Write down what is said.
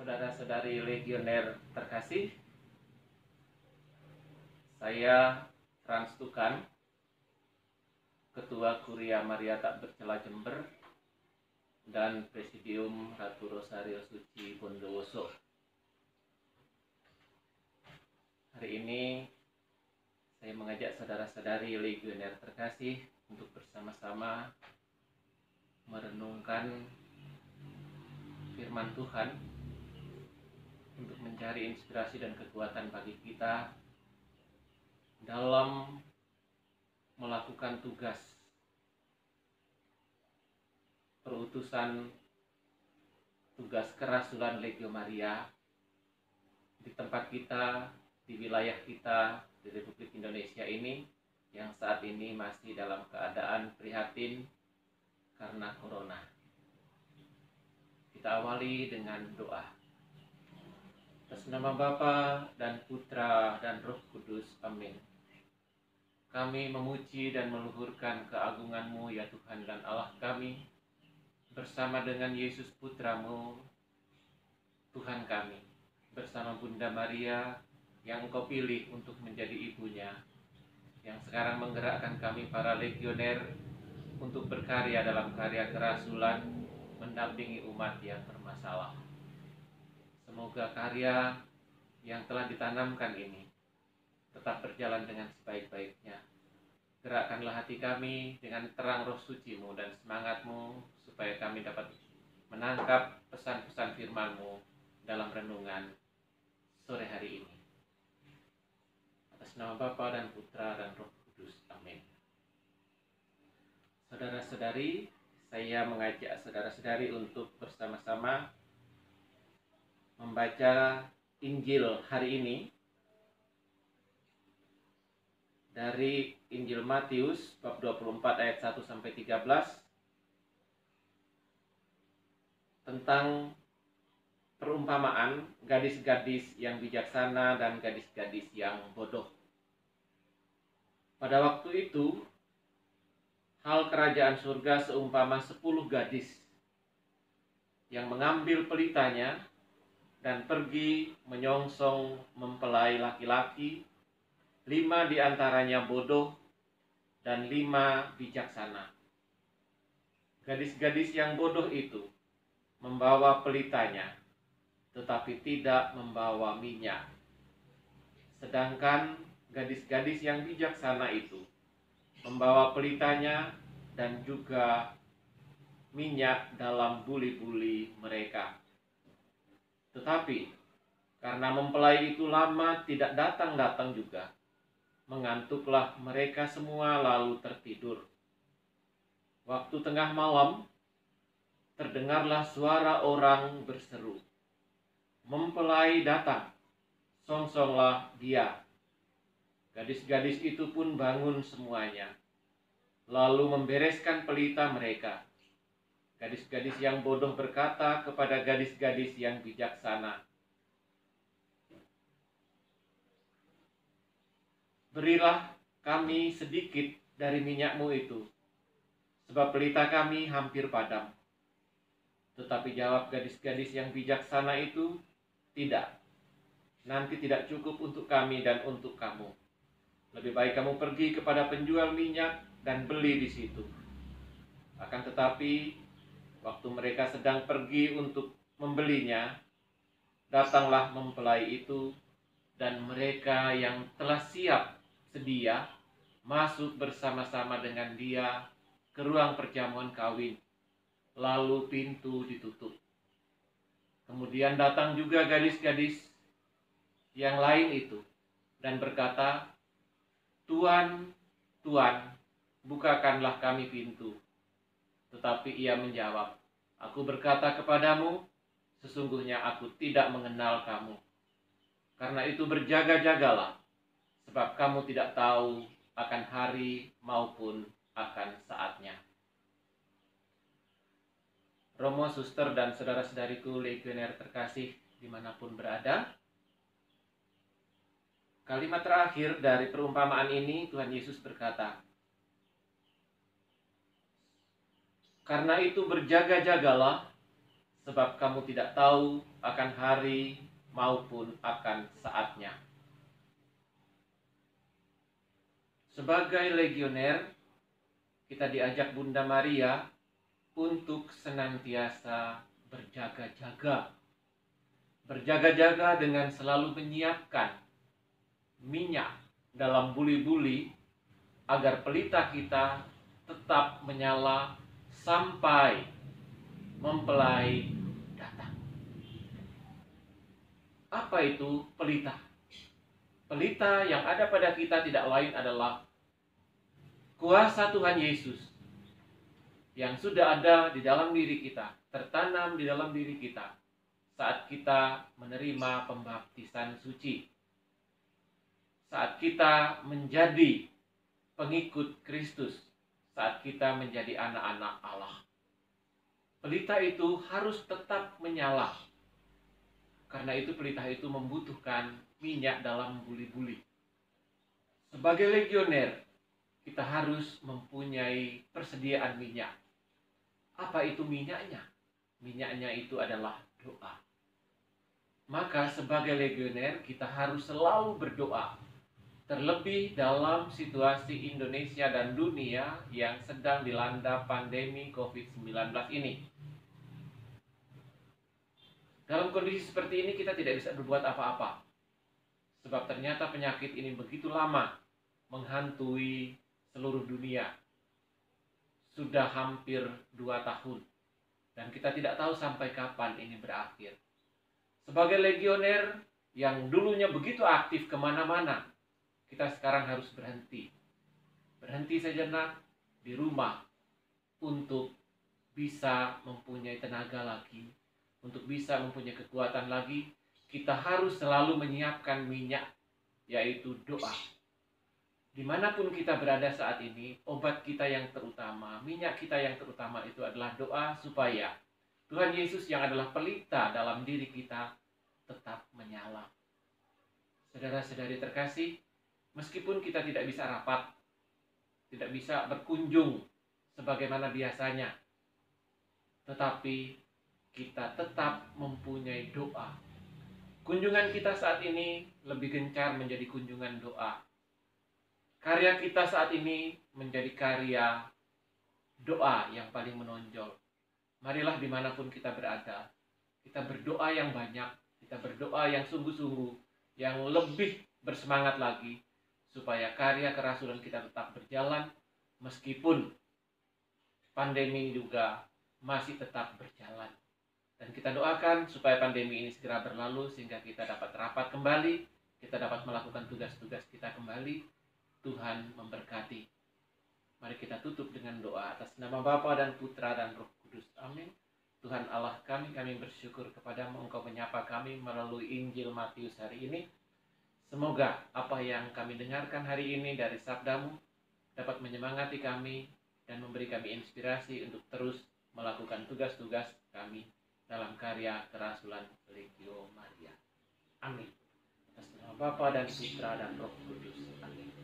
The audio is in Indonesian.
Saudara-saudari legioner terkasih, saya Frans Tukan, Ketua Kuria Maria Tak Bercela Jember dan Presidium Ratu Rosario Suci Bondowoso. Hari ini saya mengajak saudara-saudari legioner terkasih untuk bersama-sama merenungkan firman Tuhan untuk mencari inspirasi dan kekuatan bagi kita dalam melakukan tugas perutusan tugas kerasulan Legio Maria di tempat kita, di wilayah kita, di Republik Indonesia ini yang saat ini masih dalam keadaan prihatin karena corona. Kita awali dengan doa. Atas nama Bapa dan Putra dan Roh Kudus, amin. Kami memuji dan meluhurkan keagungan-Mu ya Tuhan dan Allah kami, bersama dengan Yesus Putra-Mu, Tuhan kami, bersama Bunda Maria yang Engkau pilih untuk menjadi ibunya, yang sekarang menggerakkan kami para legioner untuk berkarya dalam karya kerasulan, mendampingi umat yang bermasalah. Semoga karya yang telah ditanamkan ini tetap berjalan dengan sebaik-baiknya. Gerakkanlah hati kami dengan terang roh suci-Mu dan semangat-Mu, supaya kami dapat menangkap pesan-pesan firman-Mu dalam renungan sore hari ini. Atas nama Bapa dan Putra dan Roh Kudus, amin. Saudara-saudari, saya mengajak saudara-saudari untuk bersama-sama membaca Injil hari ini dari Injil Matius bab 24 ayat 1 sampai 13 tentang perumpamaan gadis-gadis yang bijaksana dan gadis-gadis yang bodoh. Pada waktu itu, hal kerajaan surga seumpama 10 gadis yang mengambil pelitanya dan pergi menyongsong mempelai laki-laki. 5 diantaranya bodoh dan 5 bijaksana. Gadis-gadis yang bodoh itu membawa pelitanya, tetapi tidak membawa minyak. Sedangkan gadis-gadis yang bijaksana itu membawa pelitanya dan juga minyak dalam buli-buli mereka. Tetapi karena mempelai itu lama tidak datang-datang juga, mengantuklah mereka semua lalu tertidur. Waktu tengah malam, terdengarlah suara orang berseru, "Mempelai datang, songsonglah dia." Gadis-gadis itu pun bangun semuanya, lalu membereskan pelita mereka. Gadis-gadis yang bodoh berkata kepada gadis-gadis yang bijaksana, "Berilah kami sedikit dari minyak-Mu itu, sebab pelita kami hampir padam." Tetapi jawab gadis-gadis yang bijaksana itu, "Tidak, nanti tidak cukup untuk kami dan untuk kamu. Lebih baik kamu pergi kepada penjual minyak dan beli di situ." Akan tetapi waktu mereka sedang pergi untuk membelinya, datanglah mempelai itu, dan mereka yang telah siap sedia masuk bersama-sama dengan dia ke ruang perjamuan kawin, lalu pintu ditutup. Kemudian datang juga gadis-gadis yang lain itu dan berkata, "Tuan, Tuan, bukakanlah kami pintu." Tetapi ia menjawab, "Aku berkata kepadamu, sesungguhnya aku tidak mengenal kamu. Karena itu berjaga-jagalah, sebab kamu tidak tahu akan hari maupun akan saatnya." Romo, suster, dan saudara-saudariku legioner terkasih dimanapun berada, kalimat terakhir dari perumpamaan ini Tuhan Yesus berkata, "Karena itu berjaga-jagalah, sebab kamu tidak tahu akan hari maupun akan saatnya. Sebagai legioner, kita diajak Bunda Maria untuk senantiasa berjaga-jaga. Berjaga-jaga dengan selalu menyiapkan minyak dalam buli-buli agar pelita kita tetap menyala sampai mempelai datang. Apa itu pelita? Pelita yang ada pada kita tidak lain adalah kuasa Tuhan Yesus yang sudah ada di dalam diri kita, tertanam di dalam diri kita saat kita menerima pembaptisan suci. Saat kita menjadi pengikut Kristus, saat kita menjadi anak-anak Allah. Pelita itu harus tetap menyala. Karena itu pelita itu membutuhkan minyak dalam buli-buli. Sebagai legioner, kita harus mempunyai persediaan minyak. Apa itu minyaknya? Minyaknya itu adalah doa. Maka sebagai legioner kita harus selalu berdoa. Terlebih dalam situasi Indonesia dan dunia yang sedang dilanda pandemi COVID-19 ini. Dalam kondisi seperti ini kita tidak bisa berbuat apa-apa. Sebab ternyata penyakit ini begitu lama menghantui seluruh dunia. Sudah hampir 2 tahun. Dan kita tidak tahu sampai kapan ini berakhir. Sebagai legioner yang dulunya begitu aktif kemana-mana, kita sekarang harus berhenti. Berhenti sejenak di rumah untuk bisa mempunyai tenaga lagi, untuk bisa mempunyai kekuatan lagi. Kita harus selalu menyiapkan minyak, yaitu doa. Dimanapun kita berada saat ini, obat kita yang terutama, minyak kita yang terutama itu adalah doa supaya Tuhan Yesus yang adalah pelita dalam diri kita tetap menyala. Saudara-saudari terkasih, meskipun kita tidak bisa rapat, tidak bisa berkunjung sebagaimana biasanya, tetapi kita tetap mempunyai doa. Kunjungan kita saat ini lebih gencar menjadi kunjungan doa. Karya kita saat ini menjadi karya doa yang paling menonjol. Marilah dimanapun kita berada, kita berdoa yang banyak, kita berdoa yang sungguh-sungguh, yang lebih bersemangat lagi, supaya karya kerasulan kita tetap berjalan, meskipun pandemi juga masih tetap berjalan. Dan kita doakan supaya pandemi ini segera berlalu, sehingga kita dapat rapat kembali, kita dapat melakukan tugas-tugas kita kembali. Tuhan memberkati. Mari kita tutup dengan doa atas nama Bapa dan Putra dan Roh Kudus. Amin. Tuhan Allah kami bersyukur kepadamu, Engkau menyapa kami melalui Injil Matius hari ini. Semoga apa yang kami dengarkan hari ini dari sabdamu dapat menyemangati kami dan memberi kami inspirasi untuk terus melakukan tugas-tugas kami dalam karya kerasulan Legio Maria. Amin. Atas nama Bapa dan Putra dan Roh Kudus. Amin.